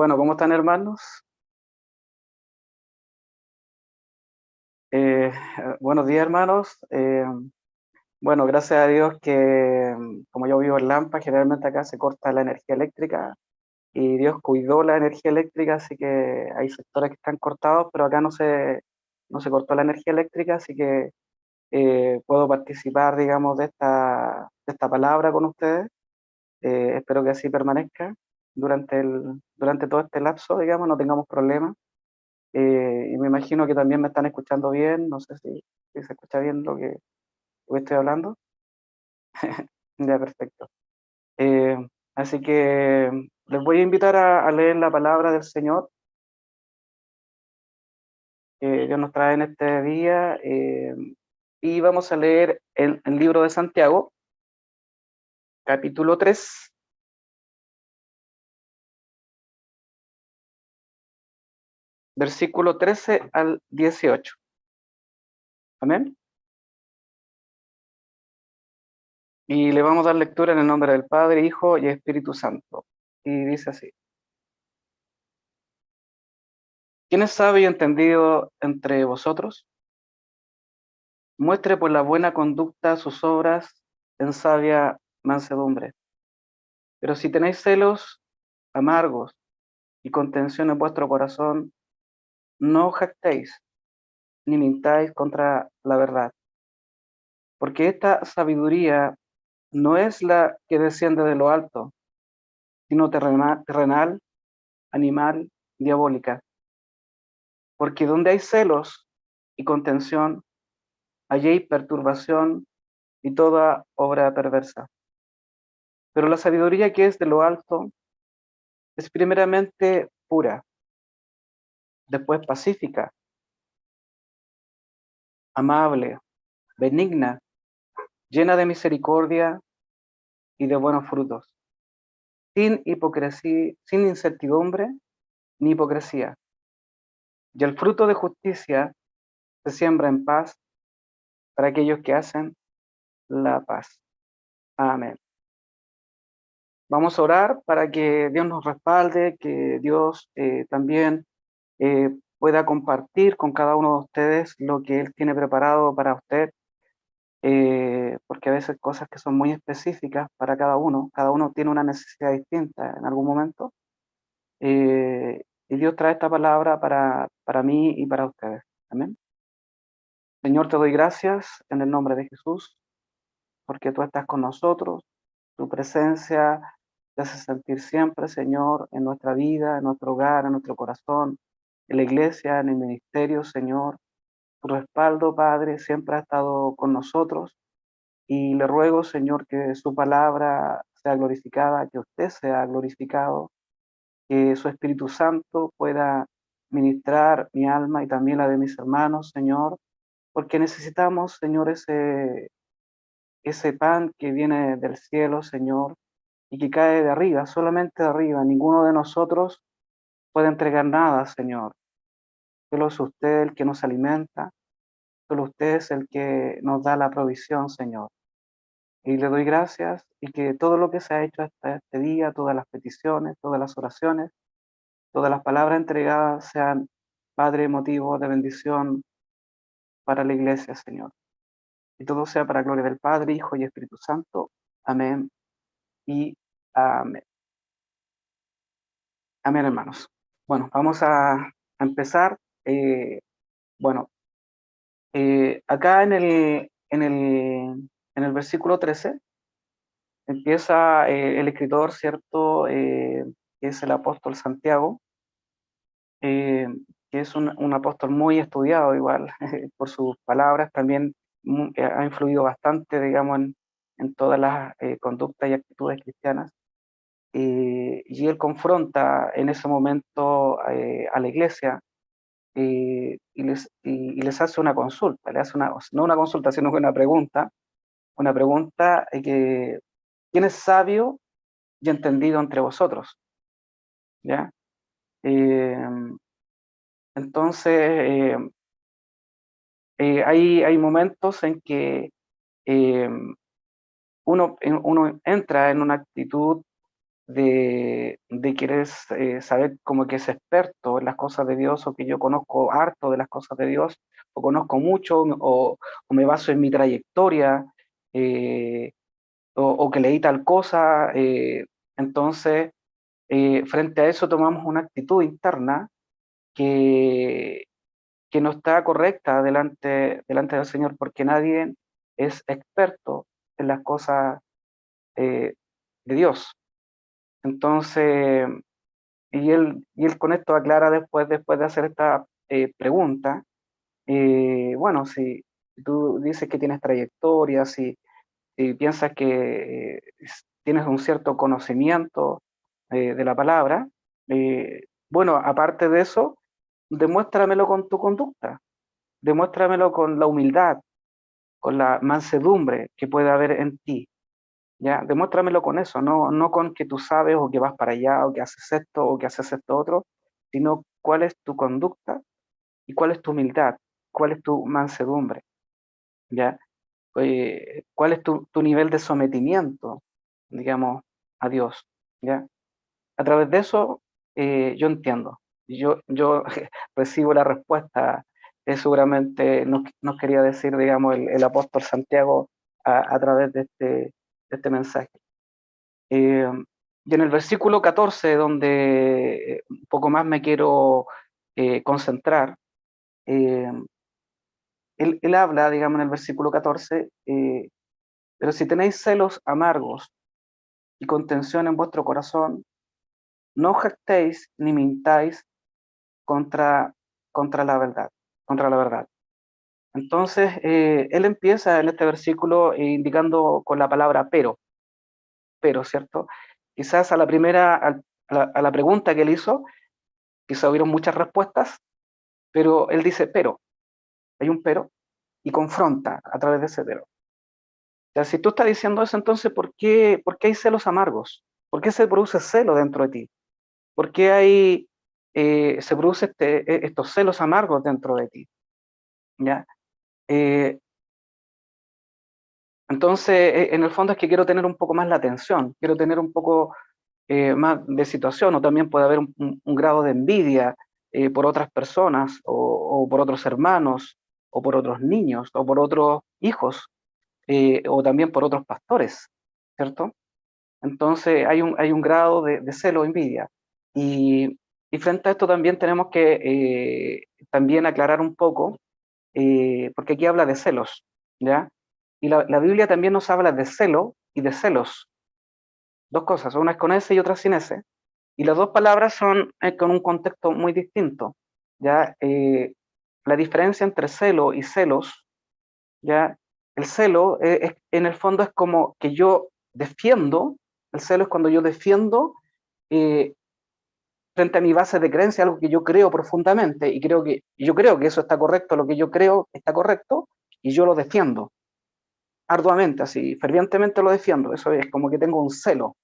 Bueno, ¿cómo están, hermanos? Eh, Buenos días, hermanos. Bueno, gracias a Dios que como yo vivo en Lampa, generalmente acá se corta la energía eléctrica y Dios cuidó la energía eléctrica, así que hay sectores que están cortados, pero acá no se cortó la energía eléctrica, así que puedo participar, digamos, de esta palabra con ustedes. Espero que así permanezca durante todo este lapso, digamos, no tengamos problemas. Y me imagino que también me están escuchando bien, no sé si se escucha bien lo que estoy hablando. Ya, perfecto. Eh, Así que les voy a invitar a leer la palabra del Señor que Dios nos trae en este día. Y vamos a leer el libro de Santiago, capítulo 3, versículo 13 al 18. Amén. Y le vamos a dar lectura en el nombre del Padre, Hijo y Espíritu Santo. Y dice así: ¿Quién es sabio y entendido entre vosotros? Muestre por la buena conducta sus obras en sabia mansedumbre. Pero si tenéis celos amargos y contención en vuestro corazón, no os jactéis ni mintáis contra la verdad, porque esta sabiduría no es la que desciende de lo alto, sino terrenal, animal, diabólica. Porque donde hay celos y contención, allí hay perturbación y toda obra perversa. Pero la sabiduría que es de lo alto es primeramente pura, después pacífica, amable, benigna, llena de misericordia y de buenos frutos, sin hipocresía, sin incertidumbre ni hipocresía. Y el fruto de justicia se siembra en paz para aquellos que hacen la paz. Amén. Vamos a orar para que Dios nos respalde, que Dios también pueda compartir con cada uno de ustedes lo que Él tiene preparado para usted, porque a veces cosas que son muy específicas para cada uno tiene una necesidad distinta en algún momento, y Dios trae esta palabra para mí y para ustedes. Amén. Señor, te doy gracias en el nombre de Jesús, porque tú estás con nosotros, tu presencia te hace sentir siempre, Señor, en nuestra vida, en nuestro hogar, en nuestro corazón, en la iglesia, en el ministerio, Señor. Tu respaldo, Padre, siempre ha estado con nosotros. Y le ruego, Señor, que su palabra sea glorificada, que usted sea glorificado, que su Espíritu Santo pueda ministrar mi alma y también la de mis hermanos, Señor, porque necesitamos, Señor, ese pan que viene del cielo, Señor, y que cae de arriba, solamente de arriba. Ninguno de nosotros puede entregar nada, Señor. Solo es usted el que nos alimenta, solo usted es el que nos da la provisión, Señor. Y le doy gracias y que todo lo que se ha hecho hasta este día, todas las peticiones, todas las oraciones, todas las palabras entregadas sean, Padre, motivo de bendición para la iglesia, Señor. Y todo sea para gloria del Padre, Hijo y Espíritu Santo. Amén y amén. Amén, hermanos. Bueno, vamos a empezar. Bueno, acá en el versículo 13 empieza el escritor, ¿cierto? Que es el apóstol Santiago, eh, que es un apóstol muy estudiado igual por sus palabras, también ha influido bastante, digamos, en todas las conductas y actitudes cristianas. Y él confronta en ese momento a la iglesia, y les hace una consulta, le hace no una consulta, sino que una pregunta que, ¿quién es sabio y entendido entre vosotros? ¿Ya? Eh, entonces, hay momentos en que eh, uno entra en una actitud de querer saber como que es experto en las cosas de Dios, o que yo conozco harto de las cosas de Dios, o conozco mucho, o me baso en mi trayectoria, eh, o que leí tal cosa. Entonces, frente a eso tomamos una actitud interna que, que no está correcta delante del Señor, porque nadie es experto en las cosas de Dios. Entonces, y él con esto aclara después de hacer esta pregunta. Bueno, si tú dices que tienes trayectoria, si piensas que tienes un cierto conocimiento de la palabra, bueno, aparte de eso, demuéstramelo con tu conducta, demuéstramelo con la humildad, con la mansedumbre que puede haber en ti. Ya, demuéstramelo con eso, no con que tú sabes, o que vas para allá, o que haces esto, o que haces esto otro, sino cuál es tu conducta y cuál es tu humildad, cuál es tu mansedumbre, ¿ya? Cuál es tu nivel de sometimiento, digamos, a Dios, ¿ya? A través de eso, yo entiendo, yo recibo la respuesta. Seguramente nos quería decir, digamos, el apóstol Santiago a través de este mensaje. Y en el versículo 14, donde un poco más me quiero concentrar, eh, él habla, digamos, en el versículo 14, pero si tenéis celos amargos y contención en vuestro corazón, no jactéis ni mintáis contra, contra la verdad, contra la verdad. Entonces, él empieza en este versículo indicando con la palabra pero, ¿cierto? Quizás a la primera, a la pregunta que él hizo, quizá hubieron muchas respuestas, pero él dice pero, hay un pero, y confronta a través de ese pero. O sea, si tú estás diciendo eso, entonces ¿por qué hay celos amargos? ¿Por qué se produce celo dentro de ti? ¿Por qué se produce estos celos amargos dentro de ti? ¿Ya? Eh, entonces, en el fondo es que quiero tener un poco más la atención, quiero tener un poco más de situación, o también puede haber un grado de envidia por otras personas, o por otros hermanos, o por otros niños, o por otros hijos, o también por otros pastores, ¿cierto? Entonces hay un grado de celo, envidia. Y, y frente a esto también tenemos que también aclarar un poco, porque aquí habla de celos, ¿ya? Y la Biblia también nos habla de celo y de celos, dos cosas, una es con S y otra sin S, y las dos palabras son con un contexto muy distinto, ¿ya? La diferencia entre celo y celos, ¿ya? El celo en el fondo es como que yo defiendo. El celo es cuando yo defiendo eh, frente a mi base de creencia algo que yo creo profundamente, y yo creo que eso está correcto, lo que yo creo está correcto, y yo lo defiendo arduamente, así, fervientemente lo defiendo. Eso es como que tengo un celo,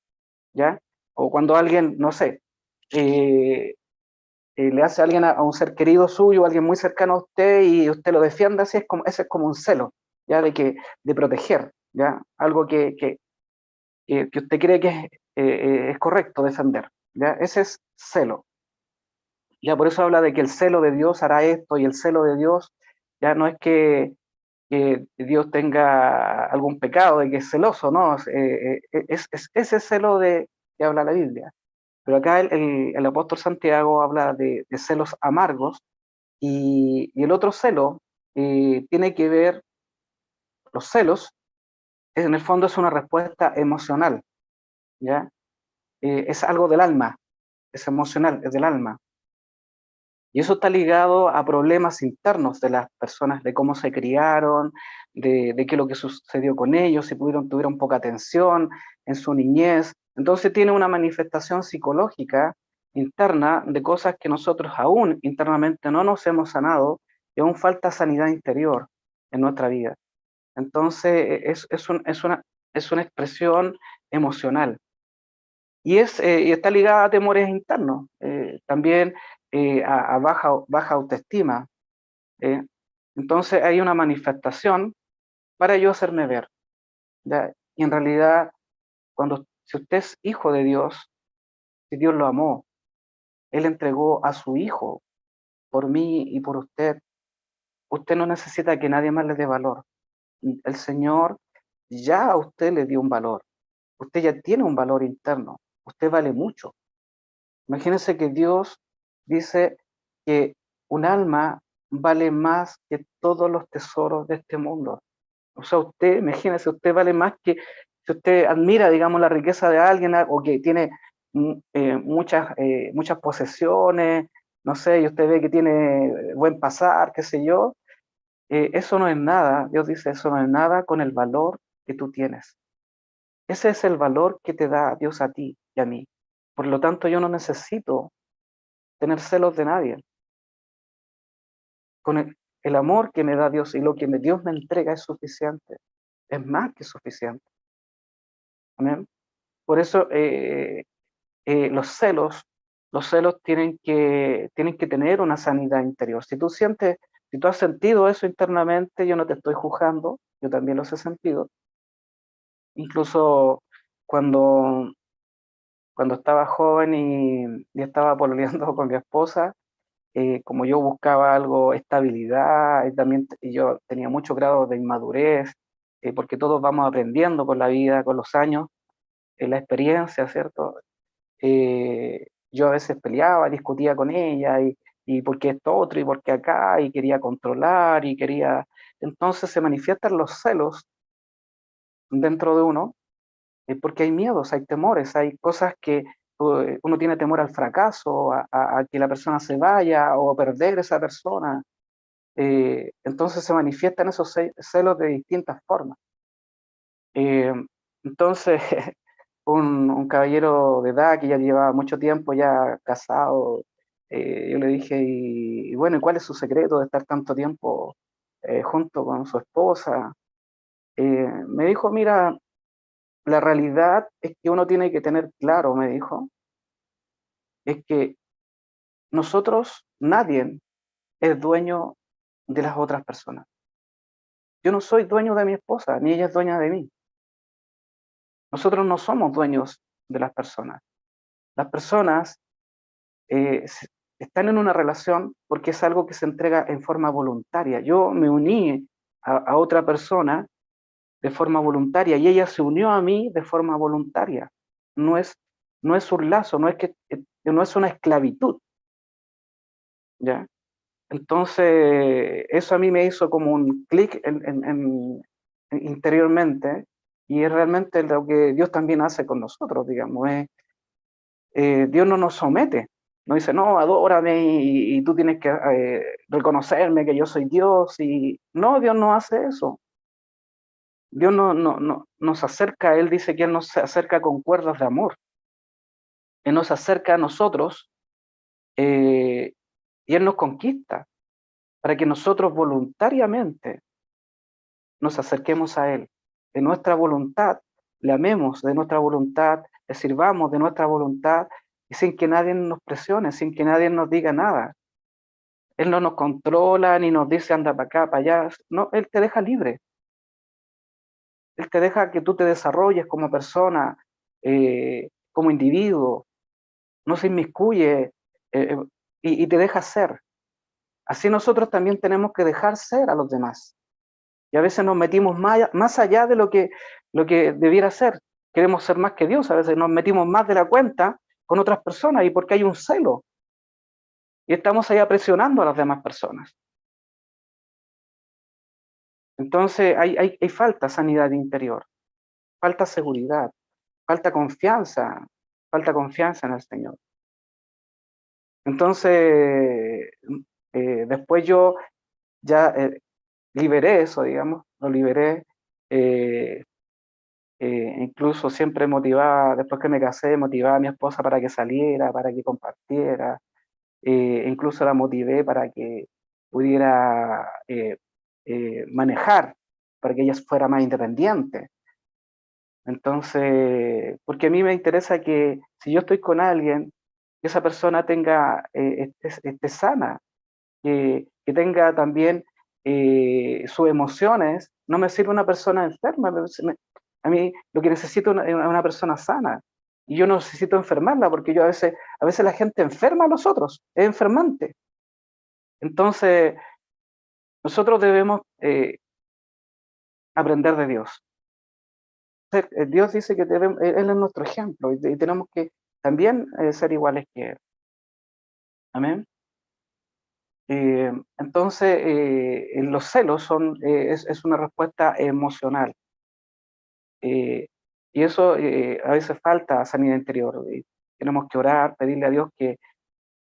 ¿ya? O cuando alguien, no sé, eh, le hace a alguien, a un ser querido suyo, a alguien muy cercano a usted, y usted lo defiende, así es como, ese es como un celo, ¿ya? De proteger, ¿ya? Algo que usted cree que es correcto defender, ¿ya? Ese es celo. Ya por eso habla de que el celo de Dios hará esto, y el celo de Dios ya no es que Dios tenga algún pecado, de que es celoso, ¿no? Es ese celo que habla la Biblia. Pero acá el apóstol Santiago habla de celos amargos, y el otro celo tiene que ver, los celos, en el fondo es una respuesta emocional, ¿ya? Es algo del alma, es emocional, es del alma. Y eso está ligado a problemas internos de las personas, de cómo se criaron, de qué es lo que sucedió con ellos, si tuvieron poca atención en su niñez. Entonces tiene una manifestación psicológica interna de cosas que nosotros aún internamente no nos hemos sanado, y aún falta sanidad interior en nuestra vida. Entonces es una expresión emocional. Y está ligada a temores internos, también a baja autoestima. eh. Entonces hay una manifestación para yo hacerme ver, ¿ya? Y en realidad, si usted es hijo de Dios, Si Dios lo amó, Él entregó a su Hijo por mí y por usted. Usted no necesita que nadie más le dé valor. El Señor ya a usted le dio un valor. Usted ya tiene un valor interno. Usted vale mucho. Imagínense que Dios dice que un alma vale más que todos los tesoros de este mundo. O sea, usted, imagínese, usted vale más que si usted admira, digamos, la riqueza de alguien o que tiene muchas posesiones, no sé, y usted ve que tiene buen pasar, qué sé yo, eso no es nada, Dios dice, eso no es nada con el valor que tú tienes. Ese es el valor que te da Dios a ti y a mí. Por lo tanto, yo no necesito tener celos de nadie. Con el amor que me da Dios y lo que Dios me entrega es suficiente. Es más que suficiente. Amén. Por eso los celos tienen que tener una sanidad interior. Si tú has sentido eso internamente, yo no te estoy juzgando, yo también los he sentido. Incluso cuando, cuando estaba joven y estaba pololeando con mi esposa, como yo buscaba algo, estabilidad, y también y yo tenía mucho grado de inmadurez, porque todos vamos aprendiendo con la vida, con los años, la experiencia, ¿cierto? Yo a veces peleaba, discutía con ella, y por qué esto otro, y por qué acá, y quería controlar, y quería... Entonces se manifiestan los celos dentro de uno, porque hay miedos, hay temores, hay cosas que uno tiene temor al fracaso, a que la persona se vaya o a perder esa persona. Entonces se manifiestan esos celos de distintas formas. Eh, entonces, un caballero de edad que ya llevaba mucho tiempo ya casado, yo le dije, y bueno, ¿y cuál es su secreto de estar tanto tiempo junto con su esposa? Me dijo, mira, la realidad es que uno tiene que tener claro, me dijo, es que nosotros, nadie es dueño de las otras personas. Yo no soy dueño de mi esposa, ni ella es dueña de mí. Nosotros no somos dueños de las personas. Las personas están en una relación porque es algo que se entrega en forma voluntaria. Yo me uní a otra persona de forma voluntaria y ella se unió a mí de forma voluntaria. No es, no es un lazo, no es una esclavitud, ¿ya? Entonces, eso a mí me hizo como un clic interiormente, y es realmente lo que Dios también hace con nosotros, digamos. Dios no nos somete, no dice, no, adórame y tú tienes que reconocerme que yo soy Dios. Y no, Dios no hace eso. Dios no nos acerca, Él dice que Él nos acerca con cuerdas de amor. Él nos acerca a nosotros y Él nos conquista para que nosotros voluntariamente nos acerquemos a Él. De nuestra voluntad, le amemos, de nuestra voluntad, le sirvamos de nuestra voluntad, y sin que nadie nos presione, sin que nadie nos diga nada. Él no nos controla ni nos dice anda para acá, para allá. No, Él te deja libre. Él te deja que tú te desarrolles como persona, como individuo. No se inmiscuye y te deja ser. Así nosotros también tenemos que dejar ser a los demás. Y a veces nos metimos más allá de lo que debiera ser. Queremos ser más que Dios, a veces nos metimos más de la cuenta con otras personas y porque hay un celo. Y estamos allá presionando a las demás personas. Entonces hay falta sanidad interior, falta seguridad, falta confianza en el Señor. Entonces, después yo ya liberé eso, digamos, lo liberé. eh, Incluso siempre motivaba, después que me casé, motivaba a mi esposa para que saliera, para que compartiera, incluso la motivé para que pudiera manejar, para que ella fuera más independiente. Entonces, porque a mí me interesa que si yo estoy con alguien, que esa persona tenga, esté sana, que tenga también sus emociones. No me sirve una persona enferma, a mí lo que necesito es una persona sana. y yo no necesito enfermarla, porque yo a veces la gente enferma a los otros, es enfermante. Entonces, nosotros debemos aprender de Dios. Dios dice que Él es nuestro ejemplo y tenemos que también ser iguales que Él. Amén. Entonces, los celos es una respuesta emocional. Y eso a veces falta sanidad interior. Tenemos que orar, pedirle a Dios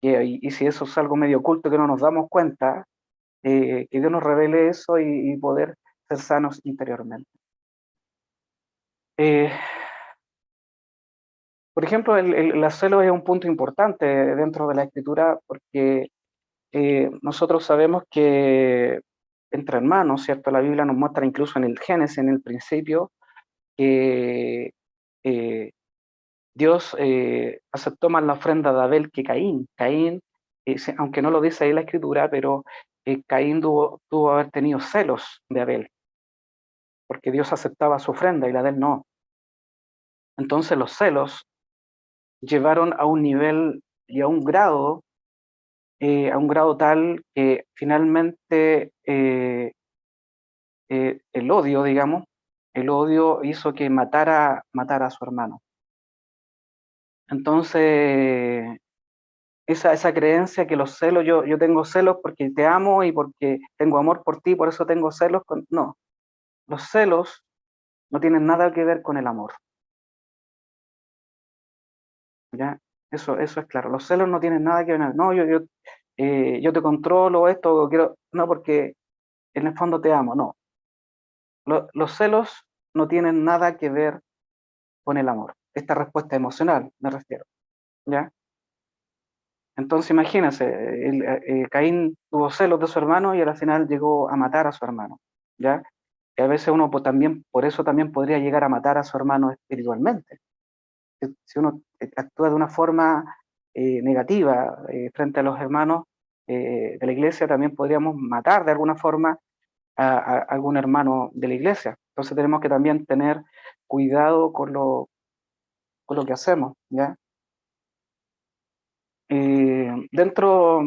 y si eso es algo medio oculto que no nos damos cuenta, que Dios nos revele eso y poder ser sanos interiormente. Eh, por ejemplo, la celo es un punto importante dentro de la escritura porque nosotros sabemos que entre hermanos, ¿cierto? La Biblia nos muestra incluso en el Génesis, en el principio, que eh, Dios aceptó más la ofrenda de Abel que Caín. Caín, aunque no lo dice ahí la escritura, pero Caín tuvo haber tenido celos de Abel, porque Dios aceptaba su ofrenda y la de él no. Entonces los celos llevaron a un nivel y a un grado tal que finalmente el odio, digamos, el odio hizo que matara a su hermano. Entonces, esa creencia que los celos, yo tengo celos porque te amo y porque tengo amor por ti, por eso tengo celos. No, los celos no tienen nada que ver con el amor. ¿Ya? Eso es claro. Los celos no tienen nada que ver. No, yo te controlo esto, quiero. No, porque en el fondo te amo. No. Los celos no tienen nada que ver con el amor. Esta respuesta emocional, me refiero. ¿Ya? Entonces imagínense, Caín tuvo celos de su hermano y al final llegó a matar a su hermano, ¿ya? Y a veces uno pues, también, por eso también podría llegar a matar a su hermano espiritualmente. Si uno actúa de una forma negativa frente a los hermanos de la iglesia, también podríamos matar de alguna forma a algún hermano de la iglesia. Entonces tenemos que también tener cuidado con lo que hacemos, ¿ya? Dentro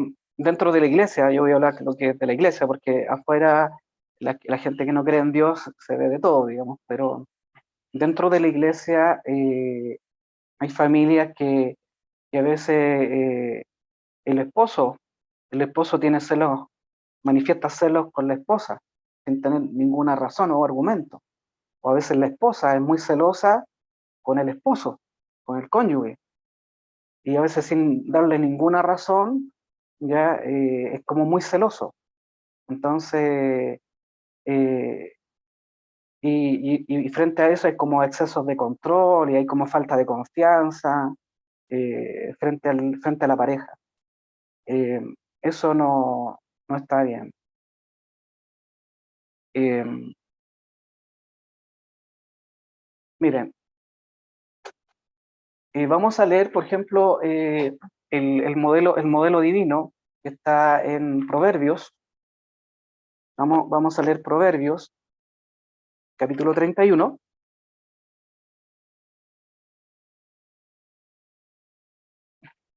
de la iglesia, yo voy a hablar de lo que es de la iglesia, porque afuera la gente que no cree en Dios se ve de todo, digamos, pero dentro de la iglesia hay familias que a veces el esposo, el esposo tiene celos, manifiesta celos con la esposa, sin tener ninguna razón o argumento. O a veces la esposa es muy celosa con el esposo, con el cónyuge, y a veces sin darle ninguna razón, ya es como muy celoso. Entonces, eh, y frente a eso hay como excesos de control y hay como falta de confianza frente a la pareja. Eh, Eso no está bien. Eh, Miren, vamos a leer, por ejemplo, el modelo divino que está en Proverbios. Vamos a leer Proverbios, capítulo 31.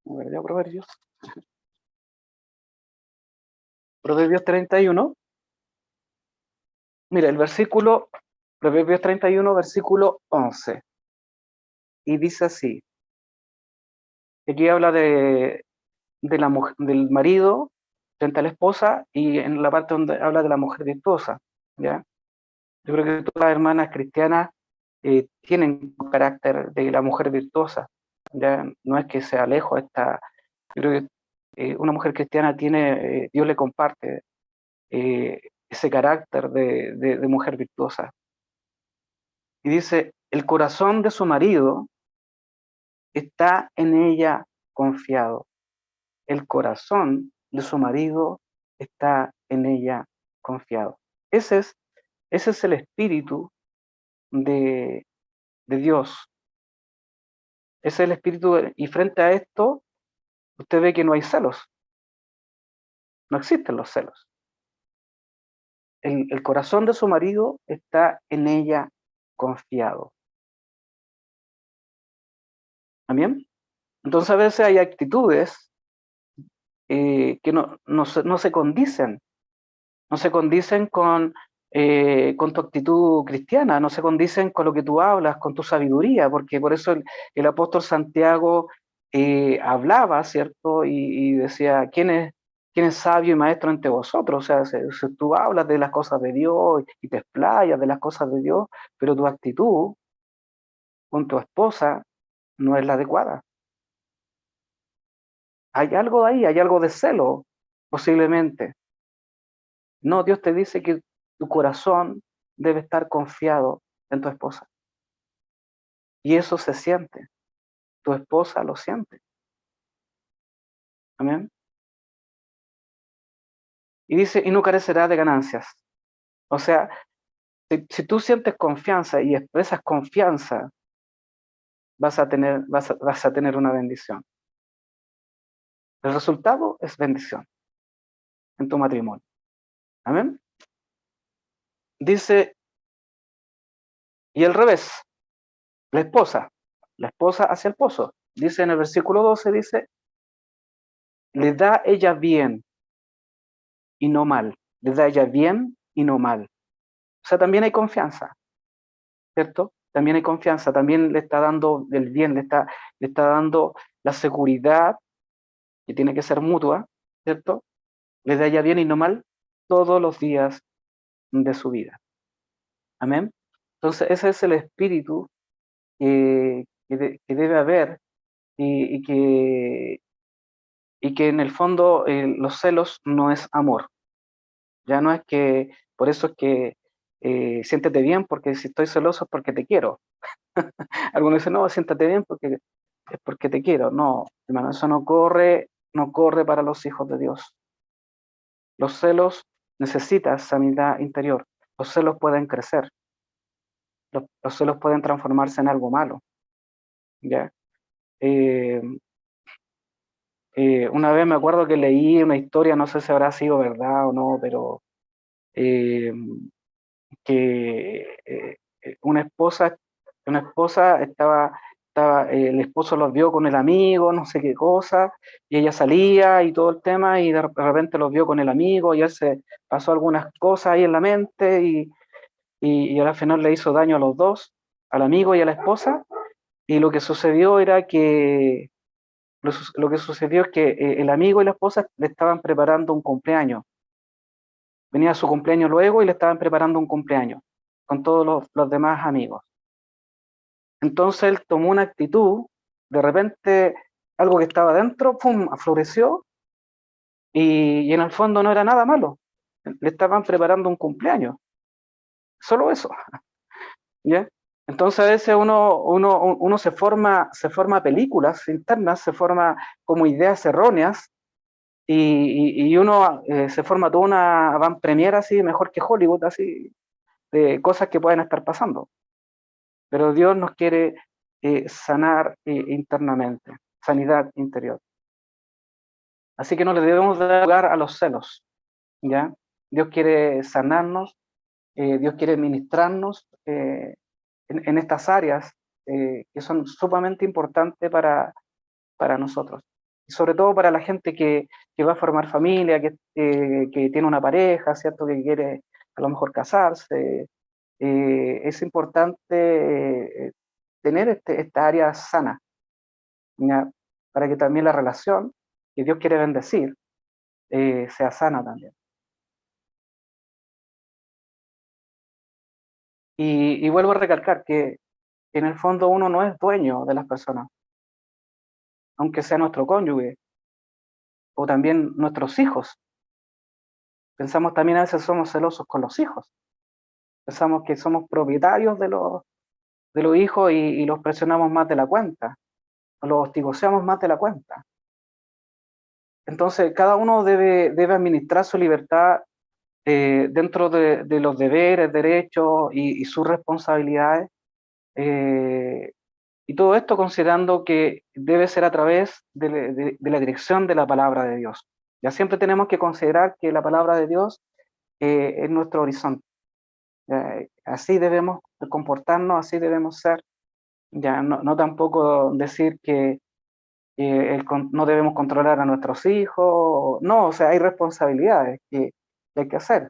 A ver, ya Proverbios 31. Mira, Proverbios 31, versículo 11. Y dice así, aquí habla de la mujer, del marido frente a la esposa y en la parte donde habla de la mujer virtuosa, ¿ya? Yo creo que todas las hermanas cristianas tienen un carácter de la mujer virtuosa, ¿ya? No es que sea lejos yo creo que una mujer cristiana tiene, Dios le comparte eh, ese carácter de mujer virtuosa. Y dice, el corazón de su marido está en ella confiado. El corazón de su marido está en ella confiado. Ese es, ese es el espíritu de, de Dios. Ese es el espíritu, y frente a esto, usted ve que no hay celos, no existen los celos. El corazón de su marido está en ella confiado. ¿Amén? Entonces a veces hay actitudes que no se condicen, no se condicen con tu actitud cristiana, no se condicen con lo que tú hablas, con tu sabiduría, porque por eso el apóstol Santiago hablaba, ¿cierto? Y decía, ¿quién es sabio y maestro entre vosotros? O sea, si tú hablas de las cosas de Dios y te explayas de las cosas de Dios, pero tu actitud con tu esposa no es la adecuada. Hay algo ahí, hay algo de celo, posiblemente. No, Dios te dice que tu corazón debe estar confiado en tu esposa. Y eso se siente. Tu esposa lo siente. Amén. Y dice, y no carecerá de ganancias. O sea, si tú sientes confianza y expresas confianza, vas a tener una bendición. El resultado es bendición en tu matrimonio. Amén. Dice, y al revés, la esposa hacia el esposo. Dice en el versículo 12, dice, le da ella bien y no mal. Le da ella bien y no mal. O sea, también hay confianza, ¿cierto? También hay confianza, también le está dando el bien, le está dando la seguridad, que tiene que ser mutua, ¿cierto? Le da ella bien y no mal todos los días de su vida. Amén. Entonces, ese es el espíritu que debe haber y que en el fondo los celos no es amor. Ya no es que, por eso es que siéntete bien porque si estoy celoso es porque te quiero. Algunos dicen, no, siéntate bien porque es porque te quiero. No, hermano, eso no corre para los hijos de Dios. Los celos necesitan sanidad interior. Los celos pueden crecer. Los celos pueden transformarse en algo malo. ¿Ya? Eh, una vez me acuerdo que leí una historia, no sé si habrá sido verdad o no, pero eh, que una esposa el esposo los vio con el amigo, no sé qué cosa, y ella salía y todo el tema, y de repente los vio con el amigo, y él se pasó algunas cosas ahí en la mente, y al final le hizo daño a los dos, al amigo y a la esposa, y lo que sucedió era que lo que sucedió es que el amigo y la esposa le estaban preparando un cumpleaños. Venía su cumpleaños luego y le estaban preparando un cumpleaños con todos los demás amigos. Entonces él tomó una actitud, de repente algo que estaba dentro, ¡pum!, afloreció y en el fondo no era nada malo. Le estaban preparando un cumpleaños, solo eso, ¿ya? Entonces a veces uno se forma películas internas, se forma como ideas erróneas y uno se forma toda una van premier así, mejor que Hollywood, así, de cosas que pueden estar pasando. Pero Dios nos quiere sanar internamente, sanidad interior. Así que no le debemos dar lugar a los celos, ¿ya? Dios quiere sanarnos, Dios quiere ministrarnos en estas áreas que son sumamente importantes para nosotros. Y sobre todo para la gente que va a formar familia, que tiene una pareja, ¿cierto? Que quiere a lo mejor casarse. Es importante tener esta área sana, ¿ya? Para que también la relación que Dios quiere bendecir sea sana también. Y vuelvo a recalcar que en el fondo uno no es dueño de las personas, aunque sea nuestro cónyuge o también nuestros hijos. Pensamos también a veces somos celosos con los hijos. Pensamos que somos propietarios de los hijos y los presionamos más de la cuenta, o los hostigoseamos más de la cuenta. Entonces, cada uno debe administrar su libertad dentro de los deberes, derechos y sus responsabilidades. eh, y todo esto considerando que debe ser a través de la dirección de la palabra de Dios. Ya siempre tenemos que considerar que la palabra de Dios es nuestro horizonte. Así debemos comportarnos, así debemos ser, Ya no tampoco decir que no debemos controlar a nuestros hijos, no, o sea, hay responsabilidades que hay que hacer,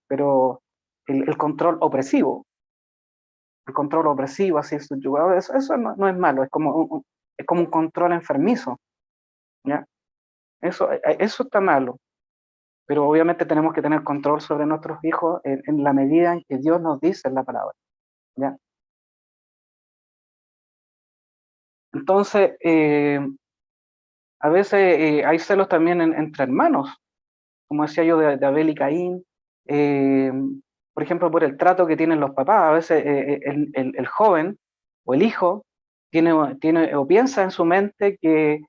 pero el control opresivo, así subyugado, eso no es malo, es como es como un control enfermizo, ¿ya? Eso está malo, pero obviamente tenemos que tener control sobre nuestros hijos en la medida en que Dios nos dice en la palabra, ¿ya? Entonces, a veces hay celos también entre hermanos, como decía yo, de Abel y Caín, eh, por ejemplo, por el trato que tienen los papás. A veces el joven o el hijo tiene o piensa en su mente que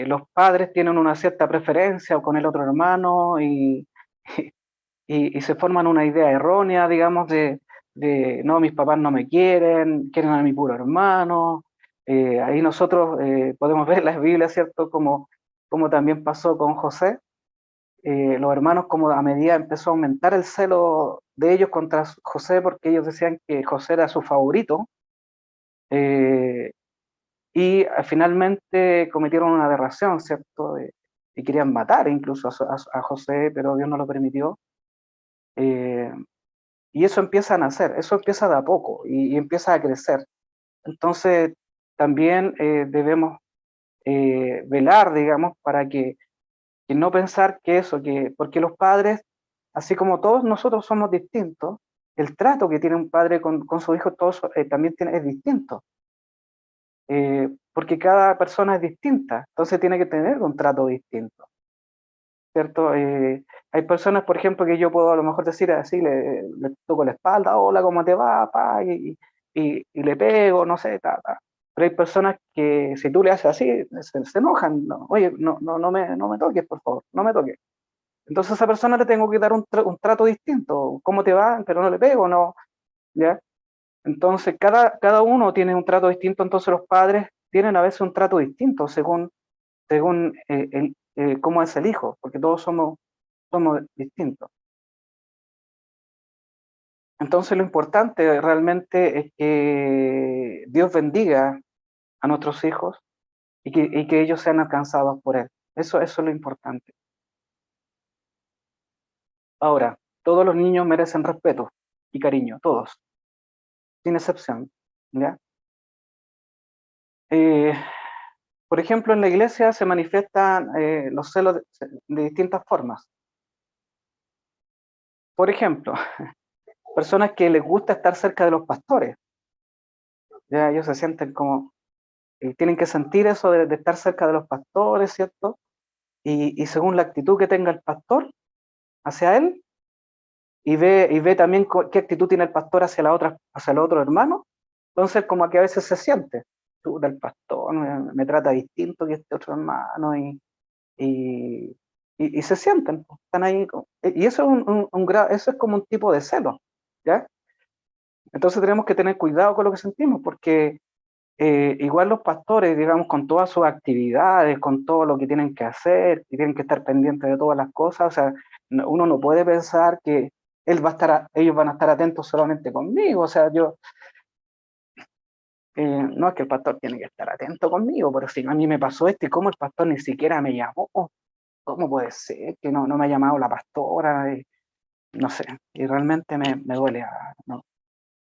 los padres tienen una cierta preferencia o con el otro hermano y se forman una idea errónea, digamos, no, mis papás no me quieren a mi puro hermano. Ahí nosotros podemos ver en la Biblia, ¿cierto? Como también pasó con José. Los hermanos, como a medida empezó a aumentar el celo de ellos contra José, porque ellos decían que José era su favorito, eh, y finalmente cometieron una aberración, ¿cierto? Y querían matar incluso a José, pero Dios no lo permitió. Eh, y eso empieza a nacer, eso empieza de a poco y empieza a crecer. Entonces, también debemos velar, digamos, para que no pensar que eso, porque los padres, así como todos nosotros somos distintos, el trato que tiene un padre con su hijo también es distinto, porque cada persona es distinta, entonces tiene que tener un trato distinto, ¿cierto? Hay personas, por ejemplo, que yo puedo a lo mejor decir así, le toco la espalda, hola, ¿cómo te va, pa? Y le pego, no sé, ta. Pero hay personas que si tú le haces así, se enojan, no, oye, no me toques, por favor, no me toques. Entonces a esa persona le tengo que dar un trato distinto. ¿Cómo te va? Pero no le pego, ¿no? ¿Ya? Entonces cada uno tiene un trato distinto, entonces los padres tienen a veces un trato distinto según cómo es el hijo, porque todos somos distintos. Entonces lo importante realmente es que Dios bendiga a nuestros hijos y que ellos sean alcanzados por Él. Eso es lo importante. Ahora, todos los niños merecen respeto y cariño, todos, sin excepción. ¿Ya? Eh, por ejemplo, en la iglesia se manifiestan los celos de distintas formas. Por ejemplo, personas que les gusta estar cerca de los pastores. Ya ellos se sienten como, tienen que sentir eso de estar cerca de los pastores, ¿cierto? Y según la actitud que tenga el pastor hacia él, y ve también qué actitud tiene el pastor hacia el otro hermano, entonces como que a veces se siente, tú del pastor me trata distinto que este otro hermano, y, y se sienten, pues, están ahí. Y eso es, eso es como un tipo de celo, ¿ya? Entonces tenemos que tener cuidado con lo que sentimos, porque igual los pastores, digamos, con todas sus actividades, con todo lo que tienen que hacer, y tienen que estar pendientes de todas las cosas, o sea, uno no puede pensar que ellos van a estar atentos solamente conmigo, o sea, no es que el pastor tiene que estar atento conmigo, pero si a mí me pasó esto y cómo el pastor ni siquiera me llamó, ¿cómo puede ser que no me ha llamado la pastora? No sé, y realmente me duele. No,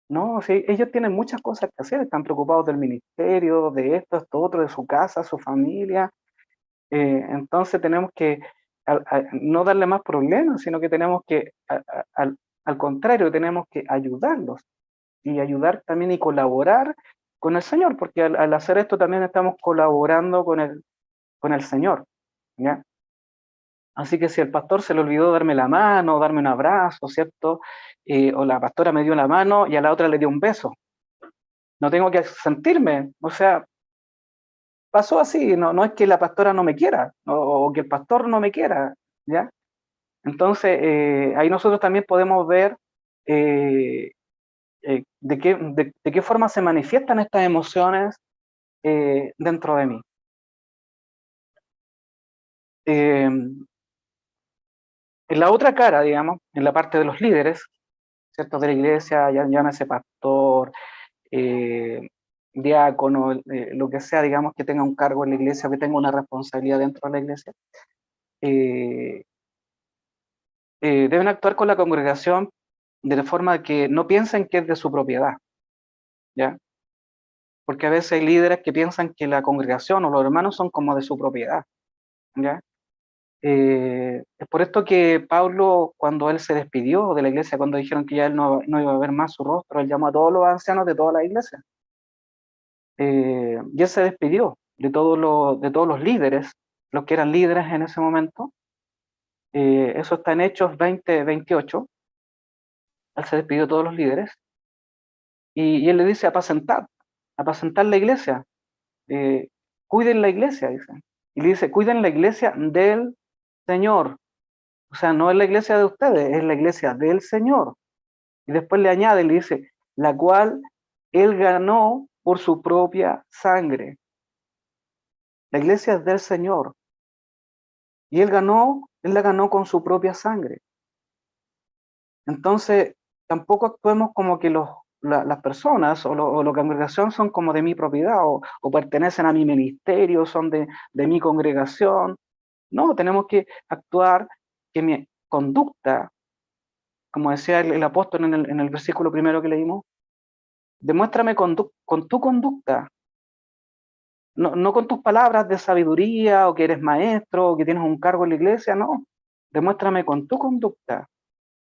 no, sí, ellos tienen muchas cosas que hacer, están preocupados del ministerio, de esto, otro, de su casa, su familia. Entonces tenemos que no darle más problemas, sino que tenemos que, al contrario, tenemos que ayudarlos y ayudar también y colaborar con el Señor, porque al hacer esto también estamos colaborando con el Señor, ¿ya? Así que si al pastor se le olvidó darme la mano, darme un abrazo, ¿cierto? O la pastora me dio la mano y a la otra le dio un beso. No tengo que sentirme, o sea, pasó así, no es que la pastora no me quiera, o que el pastor no me quiera, ¿ya? Entonces, ahí nosotros también podemos ver eh, de qué forma se manifiestan estas emociones dentro de mí. Eh, en la otra cara, digamos, en la parte de los líderes, ¿cierto? De la iglesia, llámese pastor, diácono, lo que sea, digamos, que tenga un cargo en la iglesia, que tenga una responsabilidad dentro de la iglesia, eh, deben actuar con la congregación de forma que no piensen que es de su propiedad, ¿ya? Porque a veces hay líderes que piensan que la congregación o los hermanos son como de su propiedad, ¿ya? Es por esto que Pablo, cuando él se despidió de la iglesia, cuando dijeron que ya él no iba a ver más su rostro, él llamó a todos los ancianos de toda la iglesia. Y él se despidió de todos los líderes, los que eran líderes en ese momento. Eso está en Hechos 20-28. Él se despidió de todos los líderes. Y él le dice, apacentar la iglesia. Cuiden la iglesia, dice. Y le dice, cuiden la iglesia del Señor. O sea, no es la iglesia de ustedes, es la iglesia del Señor. Y después le añade, le dice, la cual él ganó por su propia sangre. La iglesia es del Señor. Y él la ganó con su propia sangre. Entonces, tampoco actuemos como que las personas o la congregación son como de mi propiedad o pertenecen a mi ministerio, son de mi congregación. No, tenemos que actuar que mi conducta, como decía el apóstol en el versículo primero que leímos, demuéstrame con tu conducta, no con tus palabras de sabiduría o que eres maestro o que tienes un cargo en la iglesia, no. Demuéstrame con tu conducta,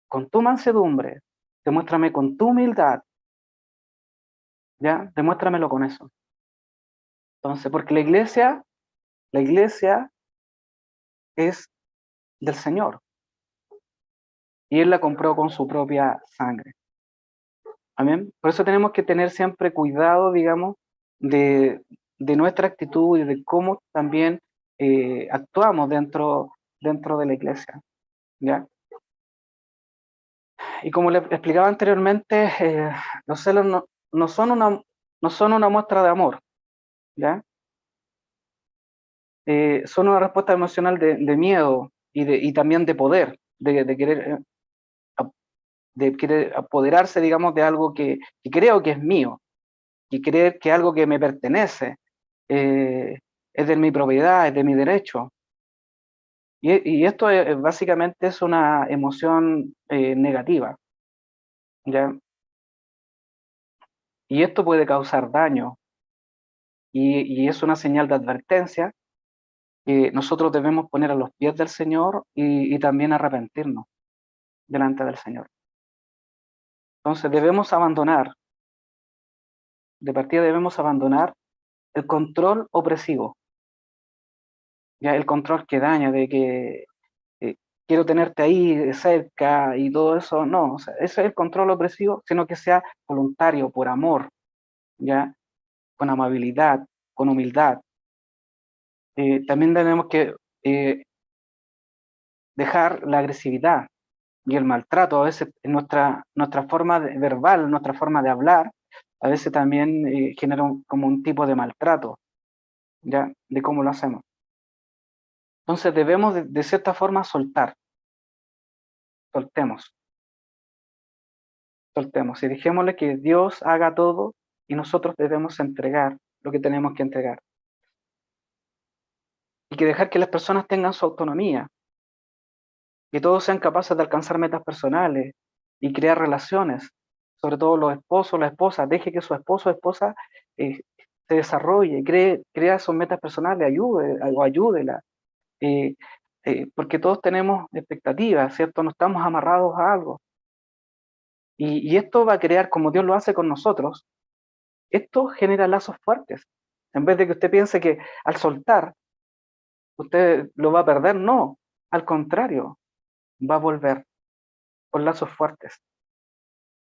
con tu mansedumbre, demuéstrame con tu humildad, ¿ya? Demuéstramelo con eso. Entonces, porque la iglesia es del Señor y Él la compró con su propia sangre. Amén. Por eso tenemos que tener siempre cuidado, digamos, de nuestra actitud y de cómo también actuamos dentro de la iglesia, ¿ya? Y como le explicaba anteriormente, los celos no son una muestra de amor, ¿ya? Son una respuesta emocional de miedo y también de poder, de querer apoderarse, digamos, de algo que creo que es mío, y creer que algo que me pertenece es de mi propiedad, es de mi derecho. Y esto básicamente es una emoción negativa, ¿ya? Y esto puede causar daño y es una señal de advertencia que nosotros debemos poner a los pies del Señor y también arrepentirnos delante del Señor. Entonces de partida debemos abandonar el control opresivo, ya el control que daña, de que eh, quiero tenerte ahí cerca y todo eso, no, o sea, ese es el control opresivo, sino que sea voluntario, por amor, ya, con amabilidad, con humildad. También tenemos que dejar la agresividad y el maltrato, a veces en nuestra forma verbal, nuestra forma de hablar, a veces también genera como un tipo de maltrato, ya, de cómo lo hacemos. Entonces debemos de cierta forma soltemos, soltemos y dejémosle que Dios haga todo y nosotros debemos entregar lo que tenemos que entregar. Y que dejar que las personas tengan su autonomía, que todos sean capaces de alcanzar metas personales y crear relaciones, sobre todo los esposos, las esposas, deje que su esposo o esposa se desarrolle, crea sus metas personales, ayúdela, eh, porque todos tenemos expectativas, ¿cierto? No estamos amarrados a algo. Y esto va a crear, como Dios lo hace con nosotros, esto genera lazos fuertes. En vez de que usted piense que al soltar usted lo va a perder, no, al contrario, va a volver con lazos fuertes.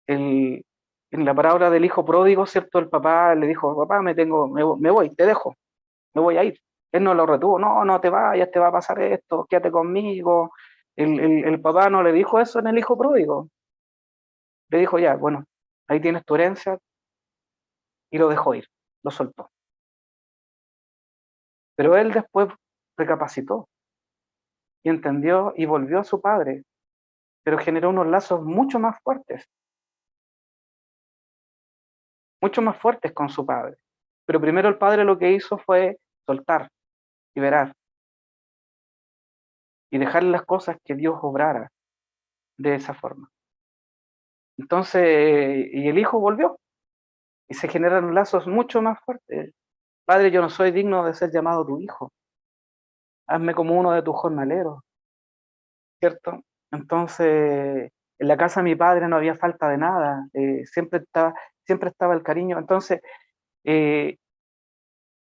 En la parábola del hijo pródigo, ¿cierto? El papá le dijo, papá, me voy, te dejo, me voy a ir. Él no lo retuvo, no te vayas, te va a pasar esto, quédate conmigo. El papá no le dijo eso en el hijo pródigo. Le dijo, ya, bueno, ahí tienes tu herencia, y lo dejó ir, lo soltó. Pero él después recapacitó y entendió y volvió a su padre, pero generó unos lazos mucho más fuertes. mucho más fuertes con su padre. Pero primero el padre lo que hizo fue soltar, liberar y dejar las cosas que Dios obrara de esa forma. Entonces, y el hijo volvió y se generaron lazos mucho más fuertes. Padre, yo no soy digno de ser llamado tu hijo. Hazme como uno de tus jornaleros, ¿cierto? Entonces, en la casa de mi padre no había falta de nada, siempre estaba el cariño. Entonces, eh,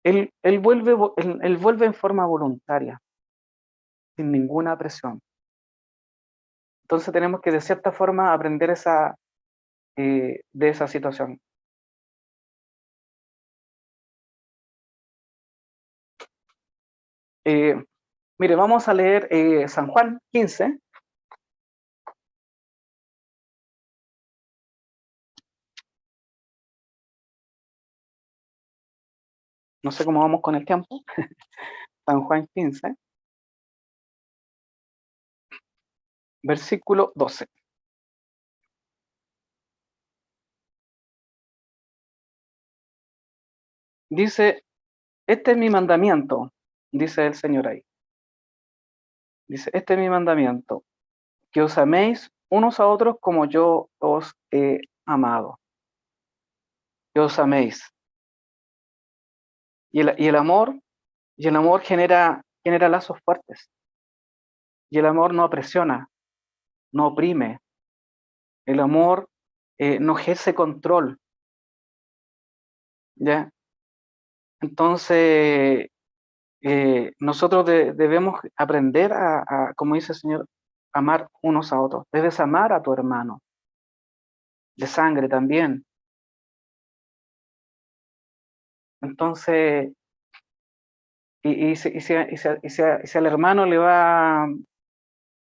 él vuelve en forma voluntaria, sin ninguna presión. Entonces tenemos que de cierta forma aprender de esa situación. Eh, Mire, vamos a leer San Juan 15. No sé cómo vamos con el tiempo. San Juan 15, versículo 12. Dice, este es mi mandamiento, dice el Señor ahí. Dice, este es mi mandamiento, que os améis unos a otros como yo os he amado. Que os améis. Y el amor genera lazos fuertes. Y el amor no apresiona, no oprime. El amor no ejerce control, ¿ya? Entonces, nosotros debemos aprender como dice el Señor, amar unos a otros. Debes amar a tu hermano, de sangre también. Entonces, si al hermano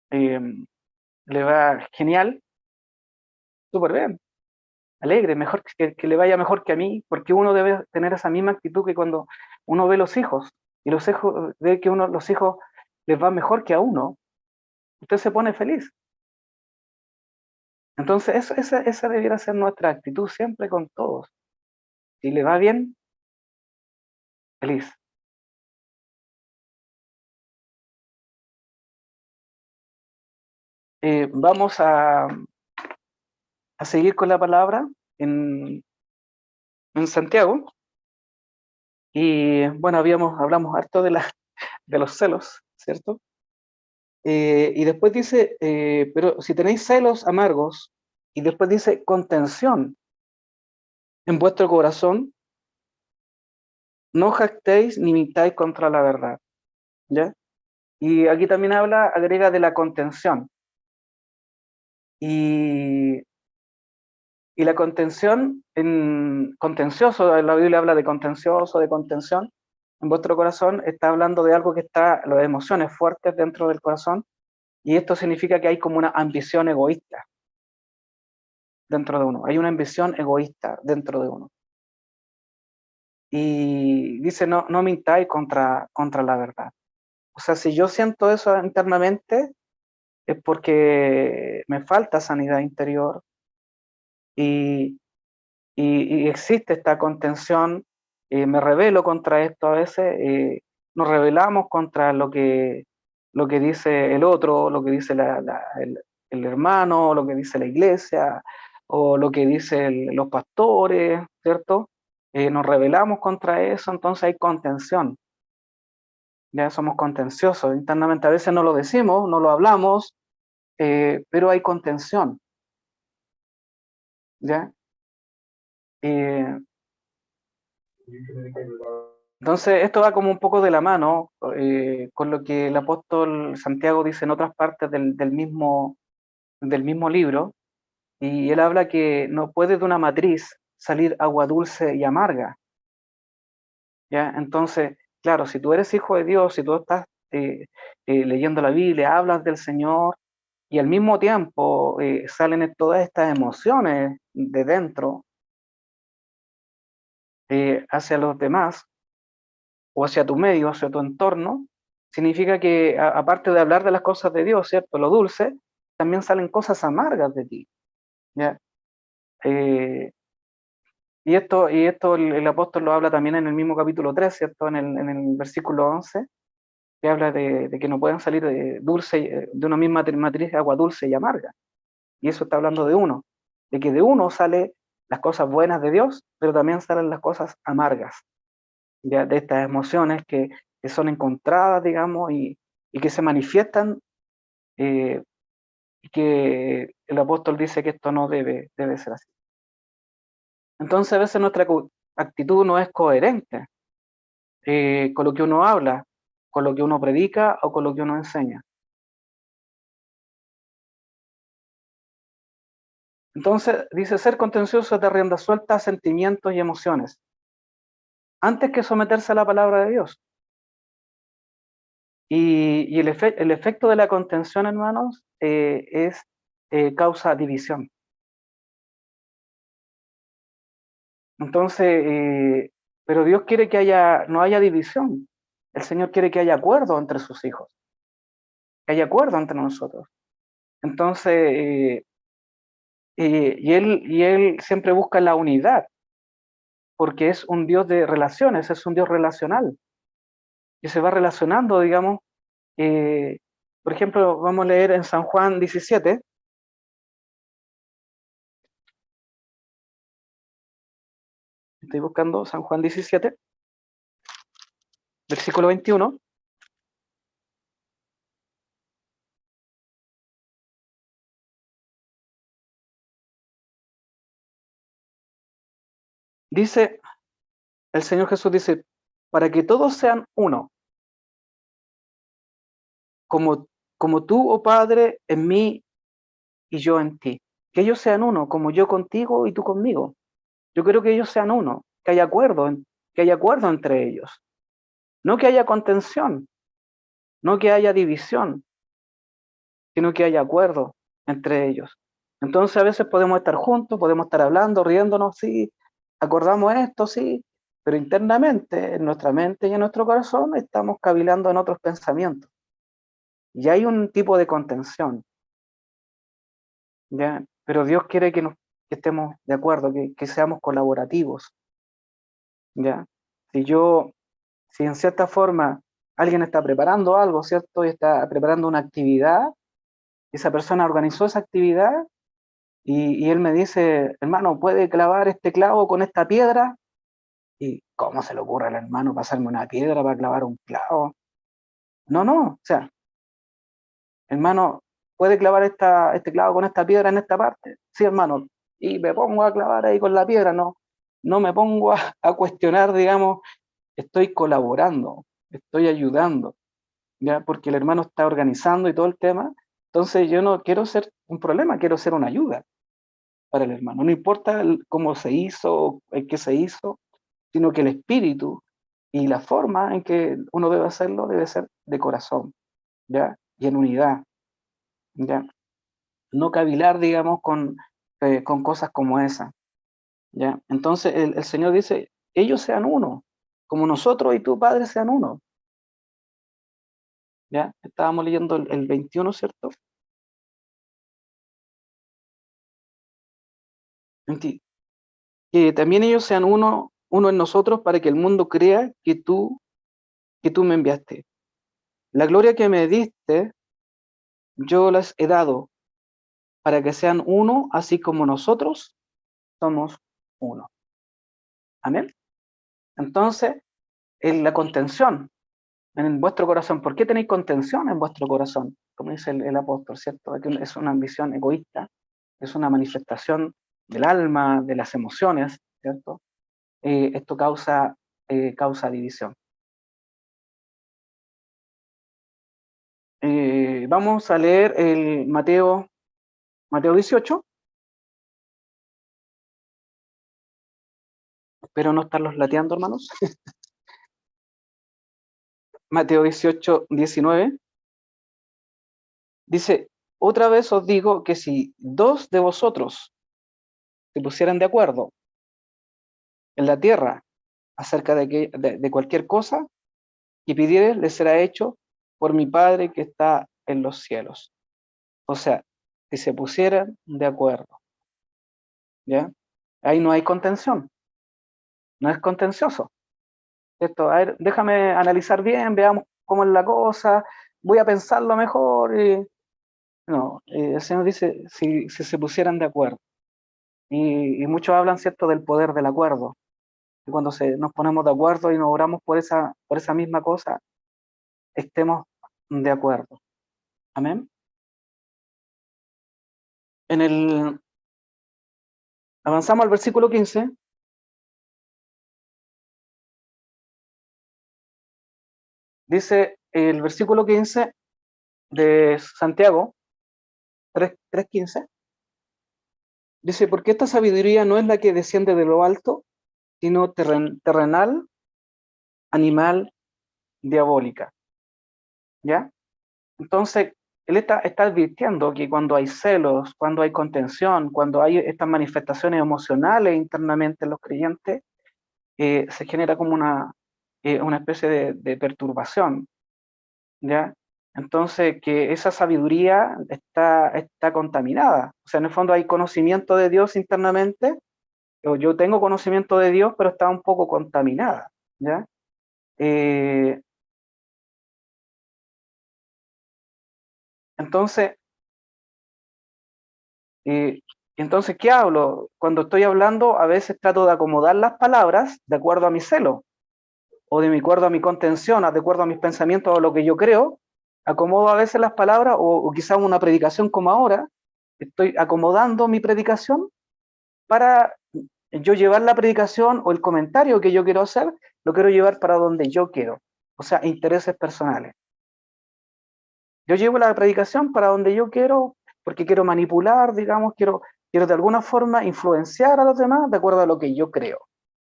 eh, le va genial, súper bien, alegre, mejor que le vaya mejor que a mí, porque uno debe tener esa misma actitud que cuando uno ve los hijos, y los hijos ve que los hijos les va mejor que a uno, usted se pone feliz. Entonces, esa debiera ser nuestra actitud siempre con todos. Si le va bien, feliz. Vamos a seguir con la palabra en, en Santiago. Y bueno, hablamos harto de los celos, ¿cierto? Y después dice, pero si tenéis celos amargos, y después dice contención en vuestro corazón, no jactéis ni mintáis contra la verdad, ¿ya? Y aquí también agrega de la contención. Y, y la contención, contencioso, la Biblia habla de contencioso, de contención, en vuestro corazón está hablando de algo que está, las emociones fuertes dentro del corazón, y esto significa que hay como una ambición egoísta dentro de uno, hay una ambición egoísta dentro de uno. Y dice, no mintáis contra la verdad. O sea, si yo siento eso internamente, es porque me falta sanidad interior y, y existe esta contención. Me rebelo contra esto a veces, nos rebelamos contra lo que dice el otro, lo que dice el hermano, lo que dice la iglesia, o lo que dicen los pastores, ¿cierto? Nos rebelamos contra eso, entonces hay contención. Ya somos contenciosos internamente, a veces no lo decimos, no lo hablamos, pero hay contención, ¿ya? Eh, entonces, esto va como un poco de la mano con lo que el apóstol Santiago dice en otras partes del mismo libro, y él habla que no puede de una matriz salir agua dulce y amarga, ¿ya? Entonces, claro, si tú eres hijo de Dios, si tú estás leyendo la Biblia, hablas del Señor, y al mismo tiempo salen todas estas emociones de dentro hacia los demás, o hacia tu medio, hacia tu entorno, significa que aparte de hablar de las cosas de Dios, ¿cierto? Lo dulce, también salen cosas amargas de ti, ¿ya? Eh, Y esto el apóstol lo habla también en el mismo capítulo 3, ¿cierto? En el versículo 11, que habla de que no pueden salir de una misma matriz de agua dulce y amarga. Y eso está hablando de uno, de que de uno sale las cosas buenas de Dios, pero también salen las cosas amargas, ya de estas emociones que son encontradas, digamos, y que se manifiestan, y que el apóstol dice que esto no debe ser así. Entonces a veces nuestra actitud no es coherente con lo que uno habla, con lo que uno predica o con lo que uno enseña. Entonces dice, ser contencioso es de rienda suelta a sentimientos y emociones, antes que someterse a la palabra de Dios. Y el efecto de la contención, hermanos, causa división. Entonces, pero Dios quiere que no haya división. El Señor quiere que haya acuerdo entre sus hijos, que haya acuerdo entre nosotros. Entonces, y él siempre busca la unidad, porque es un Dios de relaciones, es un Dios relacional, que se va relacionando, digamos. eh, por ejemplo, vamos a leer en San Juan 17, estoy buscando San Juan 17, versículo 21. Dice, el Señor Jesús dice, para que todos sean uno, como, como tú, oh Padre, en mí y yo en ti. Que ellos sean uno, como yo contigo y tú conmigo. Yo quiero que ellos sean uno, que haya acuerdo, que haya acuerdo entre ellos. No que haya contención, no que haya división, sino que haya acuerdo entre ellos. Entonces a veces podemos estar juntos, podemos estar hablando, riéndonos, sí, acordamos esto, sí, pero internamente, en nuestra mente y en nuestro corazón, estamos cavilando en otros pensamientos. Y hay un tipo de contención, ¿ya? Pero Dios quiere que estemos de acuerdo, que seamos colaborativos, ¿ya? Si yo, si en cierta forma alguien está preparando algo, ¿cierto? Y está preparando una actividad, esa persona organizó esa actividad y él me dice, hermano, ¿puede clavar este clavo con esta piedra? ¿Y cómo se le ocurre al hermano pasarme una piedra para clavar un clavo? No, no, o sea, hermano, ¿puede clavar este clavo con esta piedra en esta parte? Sí, hermano. Y me pongo a clavar ahí con la piedra, no me pongo a cuestionar, digamos, estoy colaborando, estoy ayudando, ¿ya? Porque el hermano está organizando y todo el tema. Entonces yo no quiero ser un problema, quiero ser una ayuda para el hermano. No importa cómo se hizo, en qué se hizo, sino que el espíritu y la forma en que uno debe hacerlo debe ser de corazón, ¿ya? Y en unidad, ¿ya? No cavilar, digamos, con cosas como esa, ¿ya? Entonces el Señor dice, ellos sean uno, como nosotros y tu Padre sean uno, ¿ya? Estábamos leyendo el 21, ¿cierto? Que también ellos sean uno en nosotros para que el mundo crea que tú me enviaste. La gloria que me diste, yo les he dado, para que sean uno, así como nosotros somos uno. Amén. Entonces, en la contención en vuestro corazón. ¿Por qué tenéis contención en vuestro corazón? Como dice el apóstol, ¿cierto? Que es una ambición egoísta, es una manifestación del alma, de las emociones, ¿cierto? Esto causa división. Vamos a leer el Mateo 18, espero no estarlos lateando, hermanos. Mateo 18, 19. Dice, otra vez os digo que si dos de vosotros se pusieran de acuerdo en la tierra acerca de cualquier cosa que pidieres, les será hecho por mi Padre que está en los cielos. O sea, si se pusieran de acuerdo, ¿ya? Ahí no hay contención. no es contencioso. ¿Cierto? A ver, déjame analizar bien, veamos cómo es la cosa, voy a pensarlo mejor. No, el Señor dice, si se pusieran de acuerdo. Y muchos hablan, ¿cierto?, del poder del acuerdo. Y cuando nos ponemos de acuerdo y nos oramos por esa misma cosa, estemos de acuerdo. Amén. Avanzamos al versículo 15. Dice el versículo 15 de Santiago 3:15. Dice, porque esta sabiduría no es la que desciende de lo alto, sino terrenal, animal, diabólica. ¿Ya? Entonces, él está advirtiendo que cuando hay celos, cuando hay contención, cuando hay estas manifestaciones emocionales internamente en los creyentes, se genera como una especie de perturbación, ¿ya? Entonces, que esa sabiduría está contaminada. O sea, en el fondo hay conocimiento de Dios internamente, o yo tengo conocimiento de Dios, pero está un poco contaminada, ¿ya? Entonces, entonces, ¿qué hablo? Cuando estoy hablando, a veces trato de acomodar las palabras de acuerdo a mi celo, o de acuerdo a mi contención, de acuerdo a mis pensamientos o lo que yo creo. Acomodo a veces las palabras, o quizás una predicación como ahora, estoy acomodando mi predicación para yo llevar la predicación o el comentario que yo quiero hacer, lo quiero llevar para donde yo quiero, o sea, intereses personales. Yo llevo la predicación para donde yo quiero, porque quiero manipular, digamos, quiero de alguna forma influenciar a los demás de acuerdo a lo que yo creo,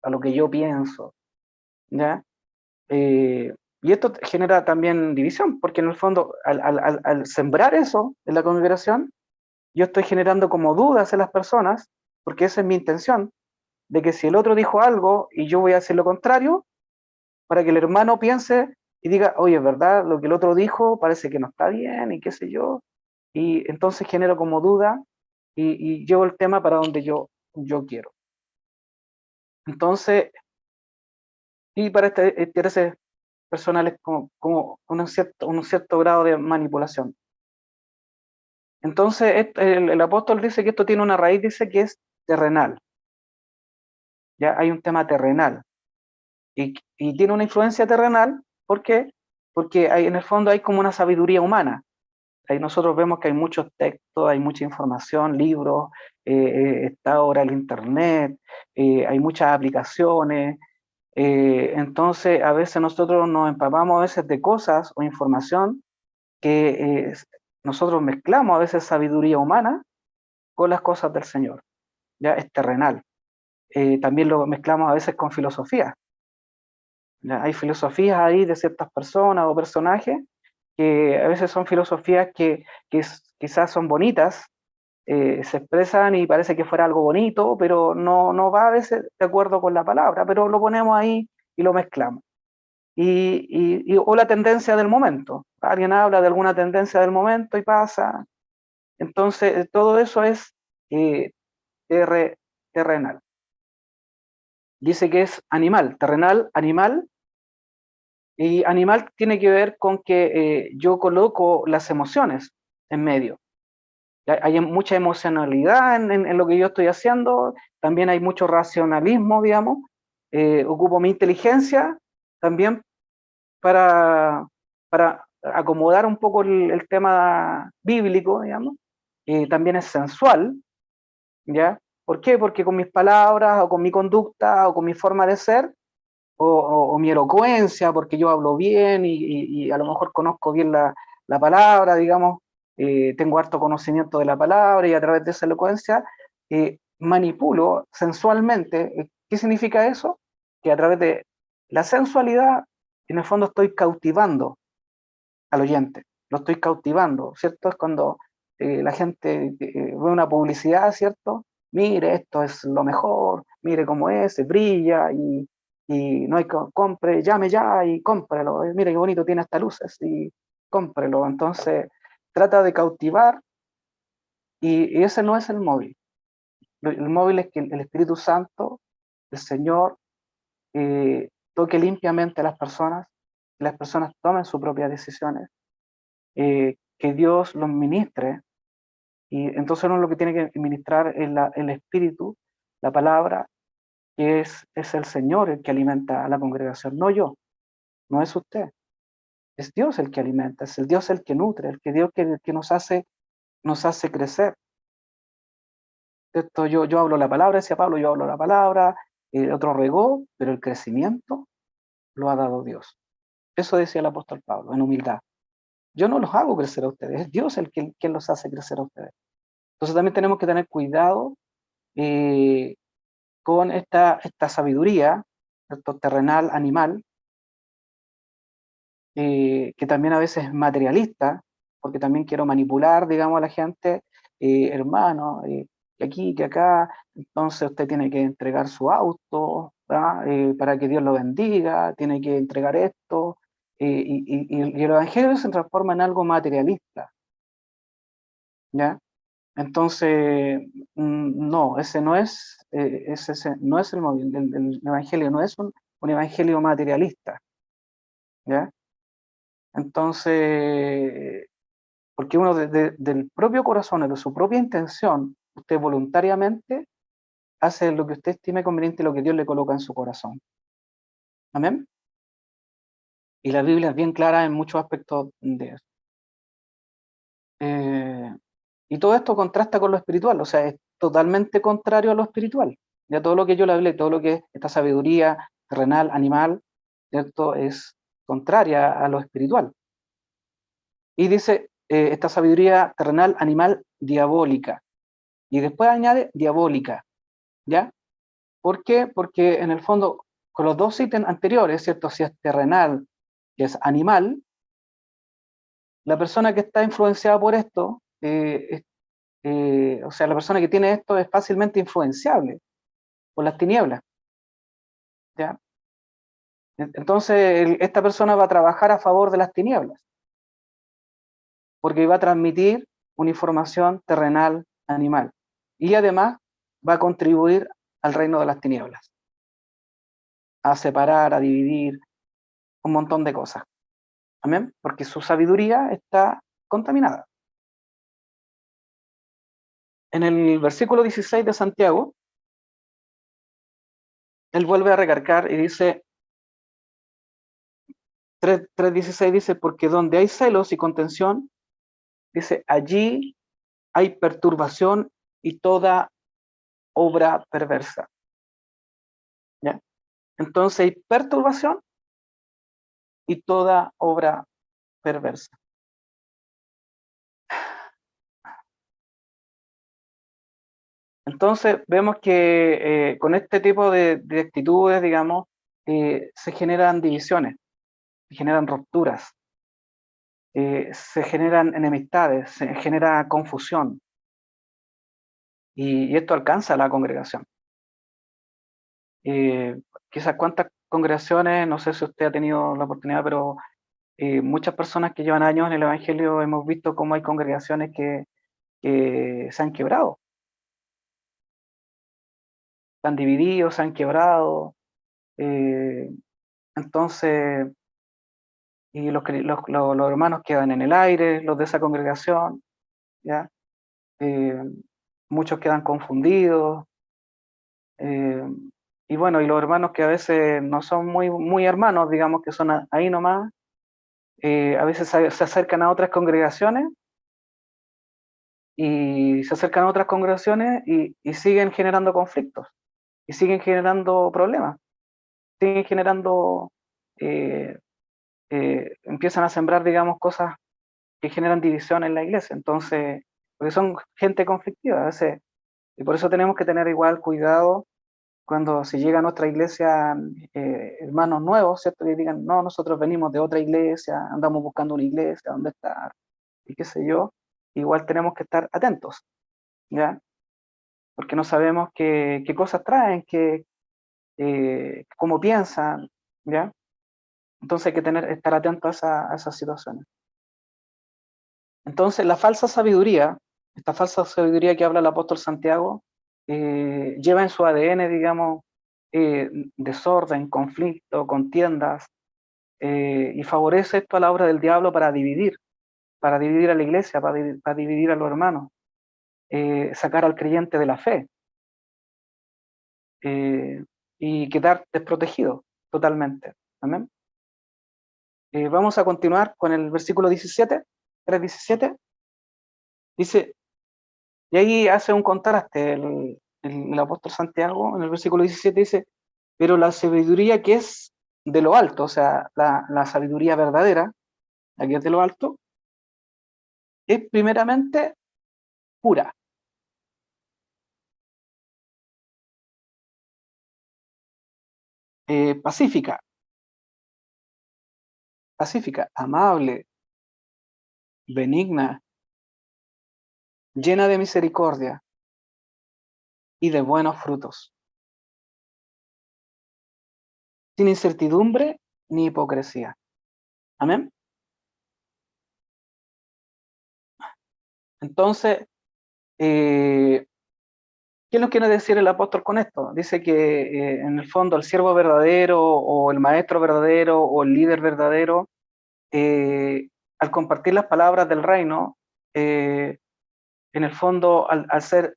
a lo que yo pienso, ¿ya? Y esto genera también división, porque en el fondo, al sembrar eso en la congregación, yo estoy generando como dudas en las personas, porque esa es mi intención, de que si el otro dijo algo y yo voy a hacer lo contrario, para que el hermano piense y diga, oye, es verdad, lo que el otro dijo parece que no está bien y qué sé yo, y entonces genero como duda y llevo el tema para donde yo quiero. Entonces, y para intereses personales como un cierto grado de manipulación. Entonces, el apóstol dice que esto tiene una raíz, dice que es terrenal. Ya hay un tema terrenal. Y tiene una influencia terrenal, ¿por qué? Porque en el fondo hay como una sabiduría humana. Ahí nosotros vemos que hay muchos textos, hay mucha información, libros, está ahora el internet, hay muchas aplicaciones. Entonces, a veces nosotros nos empapamos a veces de cosas o información que nosotros mezclamos a veces sabiduría humana con las cosas del Señor. Ya es terrenal. También lo mezclamos a veces con filosofía. ¿Ya? Hay filosofías ahí de ciertas personas o personajes que a veces son filosofías que quizás son bonitas, se expresan y parece que fuera algo bonito, pero no va a veces de acuerdo con la palabra, pero lo ponemos ahí y lo mezclamos. O la tendencia del momento. Alguien habla de alguna tendencia del momento y pasa. Entonces, todo eso es eh, terrenal. Dice que es animal, terrenal, animal, y animal tiene que ver con que yo coloco las emociones en medio. Hay mucha emocionalidad en lo que yo estoy haciendo, también hay mucho racionalismo, digamos. Ocupo mi inteligencia también para, para acomodar un poco el tema bíblico, digamos. También es sensual, ¿ya? ¿Por qué? Porque con mis palabras o con mi conducta o con mi forma de ser o mi elocuencia, porque yo hablo bien y a lo mejor conozco bien la palabra, digamos, tengo harto conocimiento de la palabra y a través de esa elocuencia manipulo sensualmente. ¿Qué significa eso? Que a través de la sensualidad, en el fondo estoy cautivando al oyente, lo estoy cautivando, ¿cierto? Es cuando la gente ve una publicidad, ¿cierto? Mire, esto es lo mejor, mire cómo es, brilla y no hay que compre, llame ya y cómprelo. Mire qué bonito tiene hasta luces y cómprelo. Entonces, trata de cautivar y ese no es el móvil. El móvil es que el Espíritu Santo, el Señor, toque limpiamente a las personas tomen sus propias decisiones, que Dios los ministre, y entonces uno lo que tiene que ministrar es el Espíritu, la palabra, que es el Señor el que alimenta a la congregación, no yo, no es usted, es Dios el que alimenta, es el Dios el que nutre, el que Dios que nos hace crecer. Esto yo hablo la palabra, decía Pablo, yo hablo la palabra, otro regó, pero el crecimiento lo ha dado Dios. Eso decía el apóstol Pablo, en humildad. Yo no los hago crecer a ustedes, es Dios el quien los hace crecer a ustedes. Entonces también tenemos que tener cuidado con esta sabiduría, esto terrenal, animal, que también a veces es materialista, porque también quiero manipular, digamos, a la gente, hermano, que aquí, que acá, entonces usted tiene que entregar su auto, para que Dios lo bendiga, tiene que entregar esto, y el evangelio se transforma en algo materialista, ¿ya? Entonces, no, ese no es, ese no es el evangelio, no es un evangelio materialista, ¿ya? Entonces, porque uno del propio corazón, de su propia intención, usted voluntariamente hace lo que usted estime conveniente y lo que Dios le coloca en su corazón. ¿Amén? Y la Biblia es bien clara en muchos aspectos de eso. Y todo esto contrasta con lo espiritual, o sea, es totalmente contrario a lo espiritual. Ya todo lo que yo le hablé, todo lo que es esta sabiduría terrenal, animal, ¿cierto? Es contraria a lo espiritual. Y dice, esta sabiduría terrenal, animal, diabólica. Y después añade diabólica, ¿ya? ¿Por qué? Porque en el fondo, con los dos ítems anteriores, ¿cierto? Si es terrenal y es animal, la persona que está influenciada por esto, o sea, la persona que tiene esto es fácilmente influenciable por las tinieblas, ¿ya? Entonces, esta persona va a trabajar a favor de las tinieblas, porque va a transmitir una información terrenal, animal, y además va a contribuir al reino de las tinieblas, a separar, a dividir, un montón de cosas. Amén, porque su sabiduría está contaminada. En el versículo 16 de Santiago, él vuelve a recargar y dice, 3:16 dice, porque donde hay celos y contención, dice, allí hay perturbación y toda obra perversa. ¿Ya? Entonces hay perturbación y toda obra perversa. Entonces vemos que con este tipo de actitudes, digamos, se generan divisiones, se generan rupturas, se generan enemistades, se genera confusión, y esto alcanza a la congregación. Quizás cuántas congregaciones, no sé si usted ha tenido la oportunidad, pero muchas personas que llevan años en el Evangelio hemos visto cómo hay congregaciones que se han quebrado, se han dividido, se han quebrado, eh, entonces, y los hermanos quedan en el aire, los de esa congregación, ¿ya? Eh, Muchos quedan confundidos, eh, y bueno, y los hermanos que a veces no son muy hermanos, digamos que son ahí nomás, a veces se acercan a otras congregaciones y siguen generando conflictos y siguen generando problemas, siguen generando, eh, empiezan a sembrar, digamos, cosas que generan división en la iglesia. Entonces, porque son gente conflictiva a veces, y por eso tenemos que tener igual cuidado cuando se llega a nuestra iglesia, hermanos nuevos, ¿cierto? Que digan, no, nosotros venimos de otra iglesia, andamos buscando una iglesia, ¿dónde estar? Y qué sé yo, igual tenemos que estar atentos, ¿ya? Porque no sabemos qué cosas traen, cómo piensan, ¿ya? Entonces hay que estar atentos a esas situaciones. Entonces la falsa sabiduría, esta falsa sabiduría que habla el apóstol Santiago, lleva en su ADN, digamos, desorden, conflicto, contiendas, y favorece esto a la obra del diablo para dividir a la iglesia, para dividir a los hermanos, sacar al creyente de la fe, eh, y quedar desprotegido totalmente. Amén. Vamos a continuar con el versículo 17, 3:17. Dice, y ahí hace un contraste el apóstol Santiago, en el versículo 17 dice, pero la sabiduría que es de lo alto, o sea, la sabiduría verdadera, la que es de lo alto, es primeramente pura, pacífica, amable, benigna, llena de misericordia y de buenos frutos, sin incertidumbre ni hipocresía. Amén. Entonces, ¿qué nos quiere decir el apóstol con esto? Dice que en el fondo el siervo verdadero o el maestro verdadero o el líder verdadero, al compartir las palabras del reino, en el fondo al ser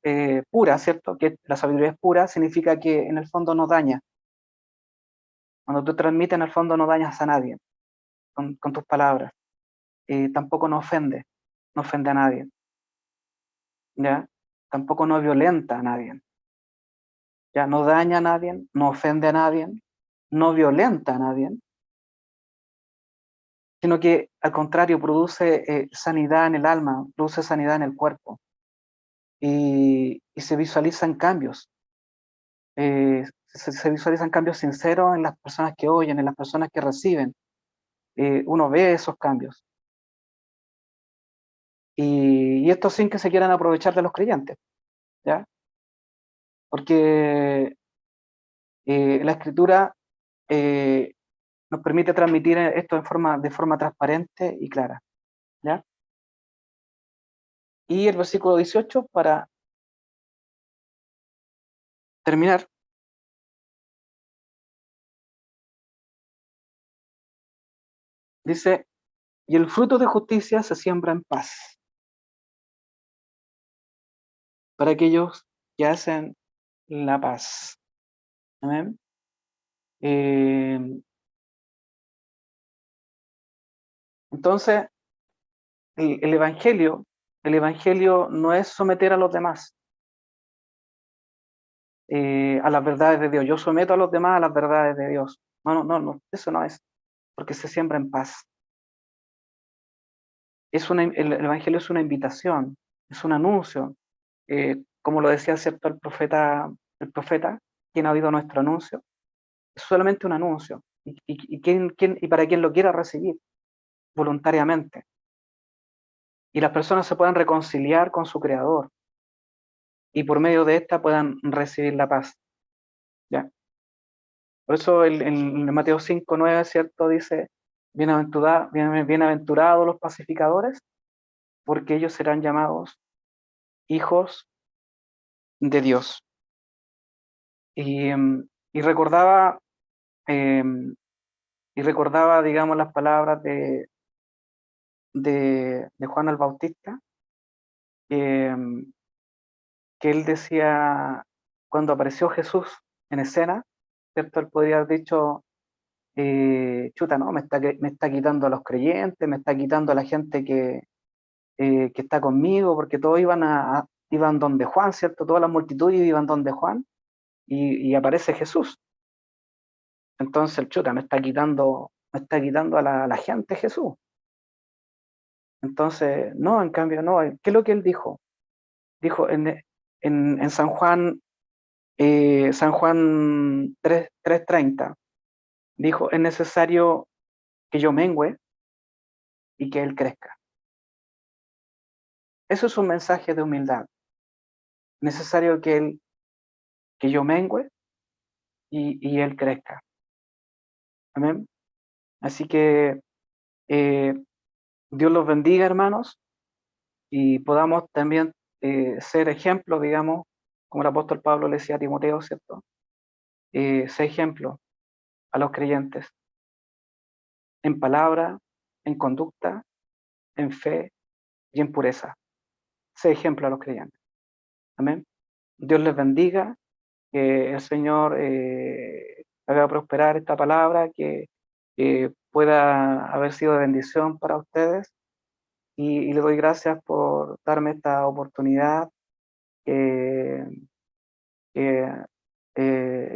pura, ¿cierto? Que la sabiduría es pura, significa que en el fondo no daña. Cuando tú transmites, en el fondo no dañas a nadie con tus palabras. Tampoco no ofende a nadie, ¿ya? Tampoco no violenta a nadie, ¿ya? No daña a nadie, no ofende a nadie, no violenta a nadie, sino que al contrario produce sanidad en el alma, produce sanidad en el cuerpo, y se visualizan cambios, se visualizan cambios sinceros en las personas que oyen, en las personas que reciben. Uno ve esos cambios. Y esto sin que se quieran aprovechar de los creyentes, ¿ya? Porque la escritura nos permite transmitir esto de forma transparente y clara, ¿ya? Y el versículo 18, para terminar, dice, y el fruto de justicia se siembra en paz para aquellos que hacen la paz. ¿Amén? Entonces, el evangelio no es someter a los demás a las verdades de Dios. Yo someto a los demás a las verdades de Dios. No, eso no es, porque se siembra en paz. El evangelio es una invitación, es un anuncio, como lo decía cierto el profeta, quien ha oído nuestro anuncio, es solamente un anuncio, y para quien lo quiera recibir voluntariamente, y las personas se puedan reconciliar con su Creador, y por medio de esta puedan recibir la paz, ¿ya? Por eso en Mateo 5:9, ¿cierto? Dice, bienaventurados los pacificadores, porque ellos serán llamados hijos de Dios. Y recordaba, digamos, las palabras de Juan el Bautista, que, que él decía, cuando apareció Jesús en escena, ¿cierto? Él podría haber dicho, chuta, no, me está quitando a los creyentes, me está quitando a la gente que está conmigo, porque todos iban donde Juan, ¿cierto? Todas las multitudes iban donde Juan, y aparece Jesús. Entonces el chuta me está quitando a la gente Jesús. Entonces, no, en cambio, no. ¿Qué es lo que él dijo? Dijo en San Juan 3:30, dijo, es necesario que yo mengüe y que él crezca. Eso es un mensaje de humildad. Necesario que yo mengüe y él crezca. Amén. Así que eh, Dios los bendiga, hermanos, y podamos también ser ejemplos, digamos, como el apóstol Pablo le decía a Timoteo, ¿cierto? sé ejemplo a los creyentes en palabra, en conducta, en fe y en pureza. Sé ejemplo a los creyentes. Amén. Dios les bendiga, que el Señor haga prosperar esta palabra, que pueda haber sido de bendición para ustedes. Y le doy gracias por darme esta oportunidad, que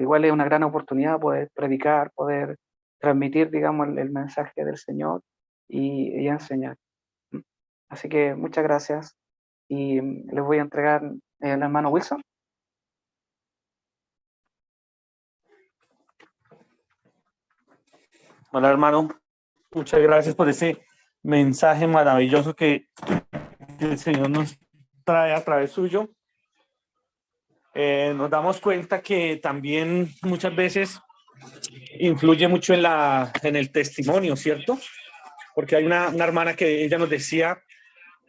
igual es una gran oportunidad poder predicar, poder transmitir, digamos, el mensaje del Señor y enseñar. Así que muchas gracias y les voy a entregar al hermano Wilson. Hola, hermano. Muchas gracias por ese mensaje maravilloso que el Señor nos trae a través suyo. Nos damos cuenta que también muchas veces influye mucho en el testimonio, ¿cierto? Porque hay una hermana que ella nos decía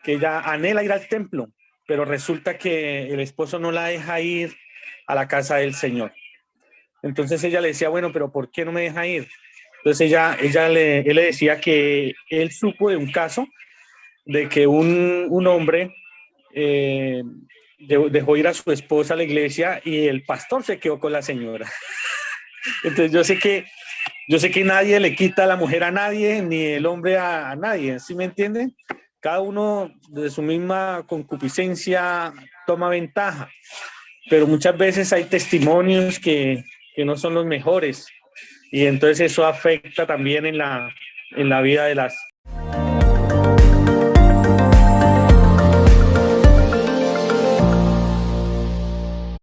que ella anhela ir al templo, pero resulta que el esposo no la deja ir a la casa del Señor. Entonces ella le decía, bueno, pero ¿por qué no me deja ir? Entonces él le decía que él supo de un caso de que un hombre dejó ir a su esposa a la iglesia y el pastor se quedó con la señora. Entonces yo sé que nadie le quita a la mujer a nadie, ni el hombre a nadie, ¿sí me entienden? Cada uno de su misma concupiscencia toma ventaja, pero muchas veces hay testimonios que no son los mejores y entonces eso afecta también en la vida de las